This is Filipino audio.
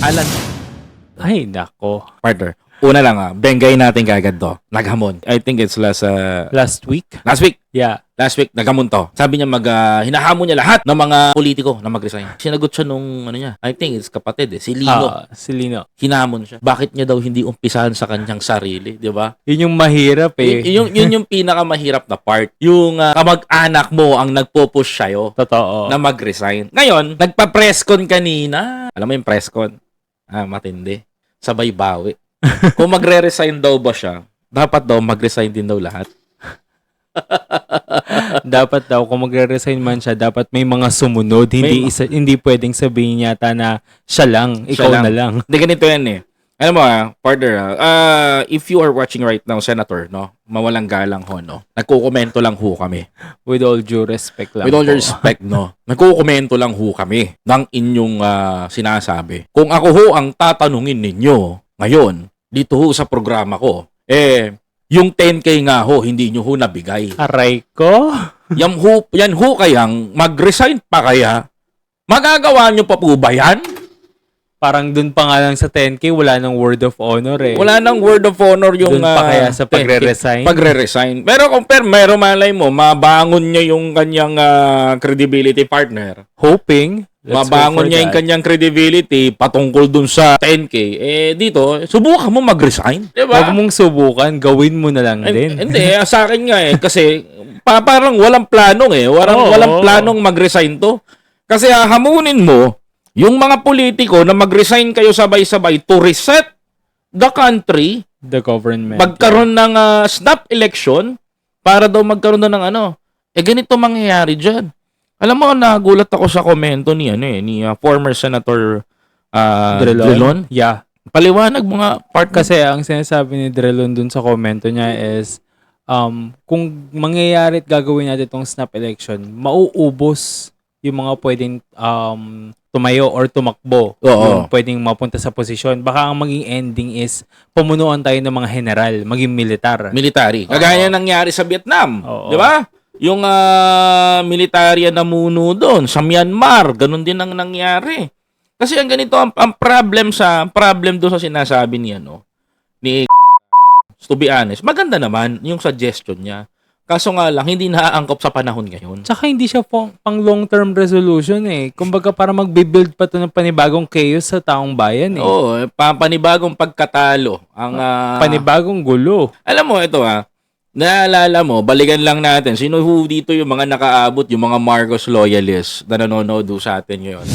Alan, Ay, nako. partner. Una lang benggay natin kagad to. Naghamon. I think it's Last week? last week. Yeah. Last week, naghamon to. Sabi niya hinahamon niya lahat ng mga politiko na mag-resign. Sinagot siya nung I think it's kapatid si Lino. Si Lino. Hinamon siya. Bakit niya daw hindi umpisahan sa kanyang sarili, di ba? Yun yung mahirap eh. Yun yung pinakamahirap na part. Yung kamag-anak mo ang nagpo-push sa'yo Totoo. na mag-resign. Ngayon, nagpa-presscon kanina. Alam mo yung presscon? Matindi. Sabay bawi. Kung magre-resign daw ba siya, dapat daw mag-resign din daw lahat. Dapat daw, kung magre-resign man siya, dapat may mga sumunod. Hindi pwedeng sabihin yata na siya lang, ikaw na lang. Hindi, ganito yan eh. Alam mo partner, if you are watching right now, Senator, no, mawalang galang ho, no, nagkukomento lang ho kami. With all due respect lang With all po. due respect, no, nagkukomento lang ho kami ng inyong sinasabi. Kung ako ho ang tatanungin ninyo ngayon, dito ho sa programa ko, yung 10K nga ho, hindi nyo ho nabigay. Aray ko? Yan ho kayang mag-resign pa kaya? Magagawa nyo pa po ba yan? Parang dun pa nga lang sa 10K, wala nang word of honor eh. Wala nang word of honor yung Dun pa kaya sa pagre-resign? Pagre-resign. Pero meron malay mo, mabangon niya yung kanyang credibility partner. Hoping. Let's Mabangon niya yung kanyang credibility patungkol dun sa 10K. Dito, subukan mo mag-resign. Diba? Huwag mong subukan, gawin mo na lang din. Hindi, sa akin nga kasi parang walang planong walang planong mag-resign to. Kasi hamunin mo yung mga politiko na mag-resign kayo sabay-sabay to reset the country, The government. magkaroon ng snap election para daw magkaroon na ng ganito mangyayari dyan. Alam mo, nagulat ako sa komento ni former Senator Drilon. Yeah. Paliwanag mga part Kasi ang sinasabi ni Drelon dun sa komento niya is, kung mangyayari at gagawin natin itong snap election, mauubos yung mga pwedeng tumayo or tumakbo. Oo. Yung pwedeng mapunta sa posisyon. Baka ang maging ending is pumunuan tayo ng mga general, maging militar. military. Kagaya nangyari sa Vietnam. Oo. Di ba? Yung militarya na muno doon sa Myanmar, ganun din ang nangyari. Kasi ang ganito ang problem doon sa sinasabi niya ni to be honest, maganda naman yung suggestion niya. Kaso nga lang hindi naaangkop sa panahon ngayon. Tsaka hindi siya pang long-term resolution eh. Kumbaga para magbe-build pa to ng panibagong chaos sa taong bayan eh. Oo, panibagong pagkatalo ang Panibagong gulo. alam mo ito naalala mo, balikan lang natin, sino dito yung mga nakaabot, yung mga Marcos loyalists na nanonood sa atin ngayon.